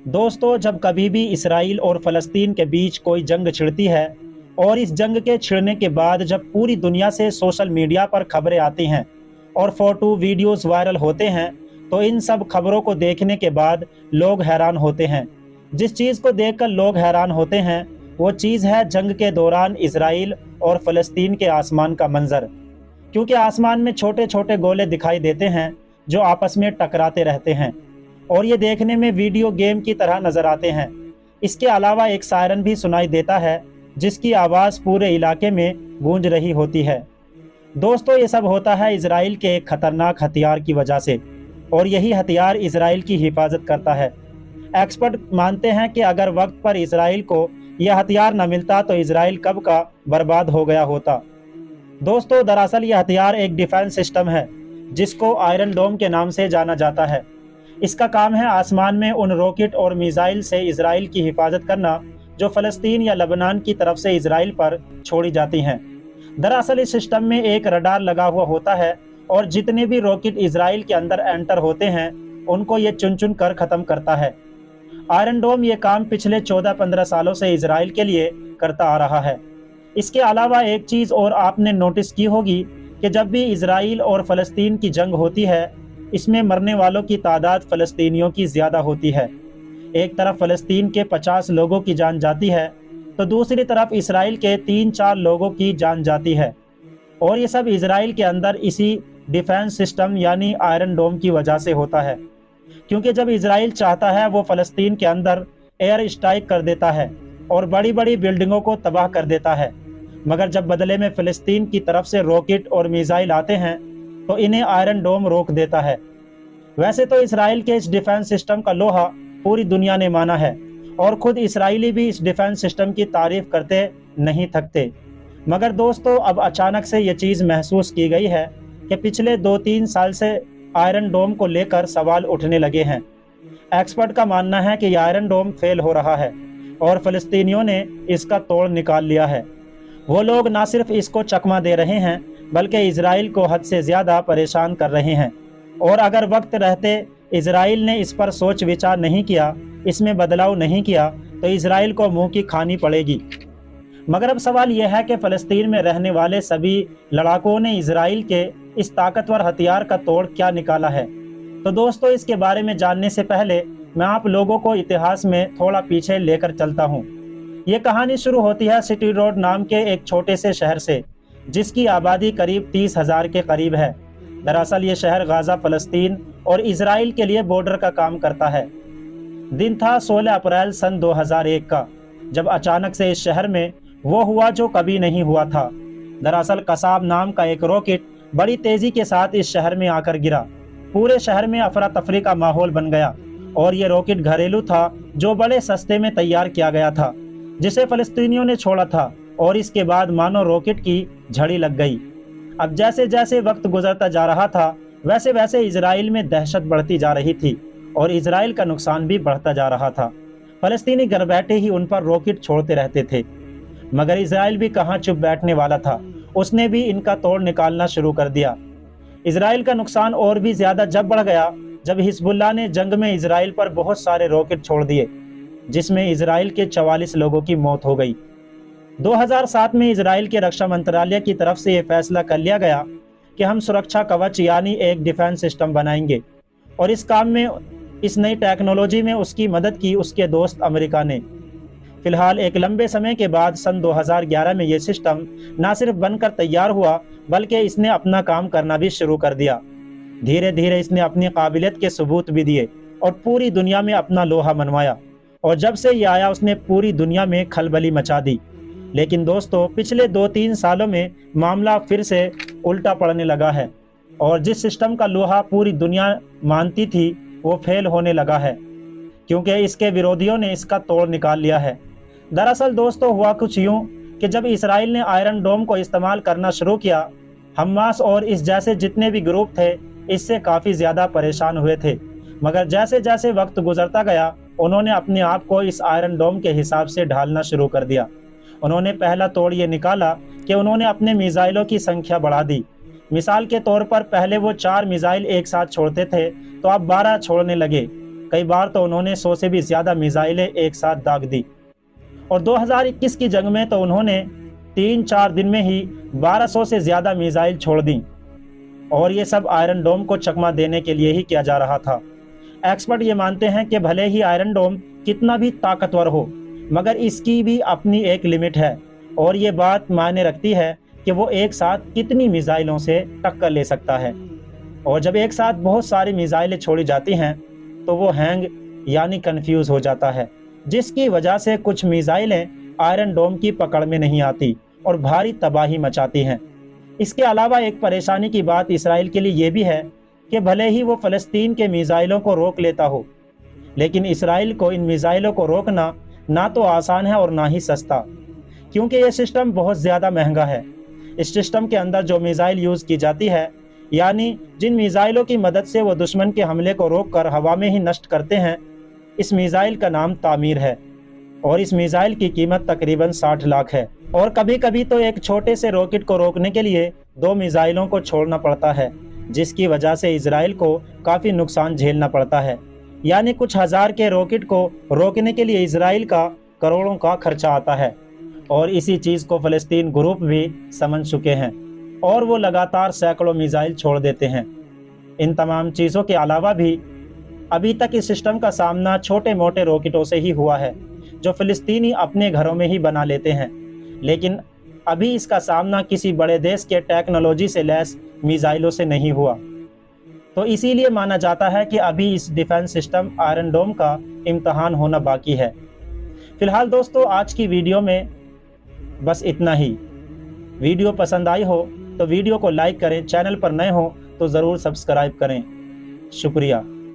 दोस्तों, जब कभी भी इसराइल और फ़लस्तीन के बीच कोई जंग छिड़ती है और इस जंग के छिड़ने के बाद जब पूरी दुनिया से सोशल मीडिया पर खबरें आती हैं और फोटो वीडियोस वायरल होते हैं, तो इन सब खबरों को देखने के बाद लोग हैरान होते हैं। जिस चीज़ को देखकर लोग हैरान होते हैं वो चीज़ है जंग के दौरान इसराइल और फ़लस्तीन के आसमान का मंजर। क्योंकि आसमान में छोटे छोटे गोले दिखाई देते हैं जो आपस में टकराते रहते हैं और ये देखने में वीडियो गेम की तरह नज़र आते हैं। इसके अलावा एक सायरन भी सुनाई देता है जिसकी आवाज़ पूरे इलाके में गूंज रही होती है। दोस्तों, ये सब होता है इसराइल के एक खतरनाक हथियार की वजह से, और यही हथियार इसराइल की हिफाजत करता है। एक्सपर्ट मानते हैं कि अगर वक्त पर इसराइल को यह हथियार न मिलता तो इसराइल कब का बर्बाद हो गया होता। दोस्तों, दरअसल यह हथियार एक डिफेंस सिस्टम है जिसको आयरन डोम के नाम से जाना जाता है। इसका काम है आसमान में उन रॉकेट और मिसाइल से इसराइल की हिफाजत करना जो फ़लस्तीन या लेबनान की तरफ से इसराइल पर छोड़ी जाती हैं। दरअसल इस सिस्टम में एक रडार लगा हुआ होता है और जितने भी रॉकेट इसराइल के अंदर एंटर होते हैं उनको ये चुन चुन कर ख़त्म करता है। आयरन डोम ये काम पिछले 14-15 सालों से इसराइल के लिए करता आ रहा है। इसके अलावा एक चीज़ और आपने नोटिस की होगी कि जब भी इसराइल और फ़लस्तीन की जंग होती है इसमें मरने वालों की तादाद फ़लस्तीनियों की ज़्यादा होती है। एक तरफ फ़लस्तीन के 50 लोगों की जान जाती है तो दूसरी तरफ इसराइल के 3-4 लोगों की जान जाती है, और ये सब इसराइल के अंदर इसी डिफेंस सिस्टम यानी आयरन डोम की वजह से होता है। क्योंकि जब इसराइल चाहता है वो फ़लस्तीन के अंदर एयर स्ट्राइक कर देता है और बड़ी बड़ी बिल्डिंगों को तबाह कर देता है, मगर जब बदले में फ़लस्तीन की तरफ से रॉकेट और मिसाइल आते हैं तो इन्हें आयरन डोम रोक देता है। वैसे तो इसराइल के इस डिफेंस सिस्टम का लोहा पूरी दुनिया ने माना है और खुद इसराइली भी इस डिफेंस सिस्टम की तारीफ करते नहीं थकते। मगर दोस्तों, अब अचानक से ये चीज़ महसूस की गई है कि पिछले 2-3 साल से आयरन डोम को लेकर सवाल उठने लगे हैं। एक्सपर्ट का मानना है कि यह आयरन डोम फेल हो रहा है और फ़लस्तीनियों ने इसका तोड़ निकाल लिया है। वो लोग ना सिर्फ इसको चकमा दे रहे हैं बल्कि इसराइल को हद से ज़्यादा परेशान कर रहे हैं, और अगर वक्त रहते इसराइल ने इस पर सोच विचार नहीं किया, इसमें बदलाव नहीं किया, तो इसराइल को मुंह की खानी पड़ेगी। मगर अब सवाल यह है कि फ़लस्तीन में रहने वाले सभी लड़ाकों ने इसराइल के इस ताकतवर हथियार का तोड़ क्या निकाला है। तो दोस्तों, इसके बारे में जानने से पहले मैं आप लोगों को इतिहास में थोड़ा पीछे लेकर चलता हूँ। ये कहानी शुरू होती है सिटी रोड नाम के एक छोटे से शहर से जिसकी आबादी करीब 30,000 के करीब है। दरअसल ये शहर गाज़ा, फ़लस्तीन और इसराइल के लिए बॉर्डर का काम करता है। दिन था 16 अप्रैल सन 2001 का, जब अचानक से इस शहर में वो हुआ जो कभी नहीं हुआ था। दरअसल कसाब नाम का एक रॉकेट बड़ी तेज़ी के साथ इस शहर में आकर गिरा। पूरे शहर में अफरा तफरी का माहौल बन गया, और ये रॉकेट घरेलू था जो बड़े सस्ते में तैयार किया गया था, जिसे फ़लस्तीनियों ने छोड़ा था, और इसके बाद मानो रॉकेट की झड़ी लग गई। अब जैसे जैसे वक्त गुजरता जा रहा था वैसे वैसे इसराइल में दहशत बढ़ती जा रही थी और इसराइल का नुकसान भी बढ़ता जा रहा था। फ़लस्तीनी घर बैठे ही उन पर रॉकेट छोड़ते रहते थे, मगर इसराइल भी कहाँ चुप बैठने वाला था, उसने भी इनका तोड़ निकालना शुरू कर दिया। इसराइल का नुकसान और भी ज़्यादा जब बढ़ गया जब हिजबुल्लाह ने जंग में इसराइल पर बहुत सारे रॉकेट छोड़ दिए, जिसमें इसराइल के 44 लोगों की मौत हो गई। 2007 में इसराइल के रक्षा मंत्रालय की तरफ से ये फैसला कर लिया गया कि हम सुरक्षा कवच यानी एक डिफेंस सिस्टम बनाएंगे, और इस काम में, इस नई टेक्नोलॉजी में उसकी मदद की उसके दोस्त अमेरिका ने। फिलहाल एक लंबे समय के बाद सन 2011 में ये सिस्टम ना सिर्फ बनकर तैयार हुआ बल्कि इसने अपना काम करना भी शुरू कर दिया। धीरे धीरे इसने अपनी काबिलियत के सबूत भी दिए और पूरी दुनिया में अपना लोहा मनवाया, और जब से ये आया उसने पूरी दुनिया में खलबली मचा दी। लेकिन दोस्तों, पिछले 2-3 सालों में मामला फिर से उल्टा पड़ने लगा है, और जिस सिस्टम का लोहा पूरी दुनिया मानती थी वो फेल होने लगा है, क्योंकि इसके विरोधियों ने इसका तोड़ निकाल लिया है। दरअसल दोस्तों, हुआ कुछ यूँ कि जब इसराइल ने आयरन डोम को इस्तेमाल करना शुरू किया, हमास और इस जैसे जितने भी ग्रुप थे इससे काफ़ी ज़्यादा परेशान हुए थे। मगर जैसे जैसे वक्त गुजरता गया उन्होंने अपने आप को इस आयरन डोम के हिसाब से ढालना शुरू कर दिया। उन्होंने पहला तोड़ ये निकाला कि उन्होंने अपने मिसाइलों की संख्या बढ़ा दी। मिसाल के तौर पर पहले वो 4 मिसाइल एक साथ छोड़ते थे तो अब 12 छोड़ने लगे। कई बार तो उन्होंने 100 से भी ज़्यादा मिसाइलें एक साथ दाग दी। और 2021 की जंग में तो उन्होंने 3-4 दिन में ही 1200 से ज़्यादा मिसाइल छोड़ दी, और ये सब आयरन डोम को चकमा देने के लिए ही किया जा रहा था। एक्सपर्ट ये मानते हैं कि भले ही आयरन डोम कितना भी ताकतवर हो, मगर इसकी भी अपनी एक लिमिट है, और ये बात मायने रखती है कि वो एक साथ कितनी मिसाइलों से टक्कर ले सकता है। और जब एक साथ बहुत सारी मिसाइलें छोड़ी जाती हैं तो वो हैंग यानी कंफ्यूज हो जाता है, जिसकी वजह से कुछ मिसाइलें आयरन डोम की पकड़ में नहीं आती और भारी तबाही मचाती हैं। इसके अलावा एक परेशानी की बात इसराइल के लिए ये भी है कि भले ही वो फ़लस्तीन के मिसाइलों को रोक लेता हो, लेकिन इसराइल को इन मिसाइलों को रोकना ना तो आसान है और ना ही सस्ता, क्योंकि ये सिस्टम बहुत ज़्यादा महंगा है। इस सिस्टम के अंदर जो मिसाइल यूज़ की जाती है, यानी जिन मिसाइलों की मदद से वो दुश्मन के हमले को रोककर हवा में ही नष्ट करते हैं, इस मिसाइल का नाम तामीर है, और इस मिसाइल की कीमत तकरीबन 60 लाख है। और कभी कभी तो एक छोटे से रॉकेट को रोकने के लिए 2 मिसाइलों को छोड़ना पड़ता है, जिसकी वजह से इजराइल को काफ़ी नुकसान झेलना पड़ता है। यानी कुछ हज़ार के रॉकेट को रोकने के लिए इजराइल का करोड़ों का खर्चा आता है, और इसी चीज़ को फ़लस्तीन ग्रुप भी समझ चुके हैं, और वो लगातार सैकड़ों मिसाइल छोड़ देते हैं। इन तमाम चीज़ों के अलावा भी अभी तक इस सिस्टम का सामना छोटे मोटे रॉकेटों से ही हुआ है, जो फ़लस्तीनी अपने घरों में ही बना लेते हैं, लेकिन अभी इसका सामना किसी बड़े देश के टेक्नोलॉजी से लैस मिसाइलों से नहीं हुआ। तो इसीलिए माना जाता है कि अभी इस डिफेंस सिस्टम आयरन डोम का इम्तहान होना बाकी है। फिलहाल दोस्तों, आज की वीडियो में बस इतना ही। वीडियो पसंद आई हो तो वीडियो को लाइक करें, चैनल पर नए हो तो ज़रूर सब्सक्राइब करें। शुक्रिया।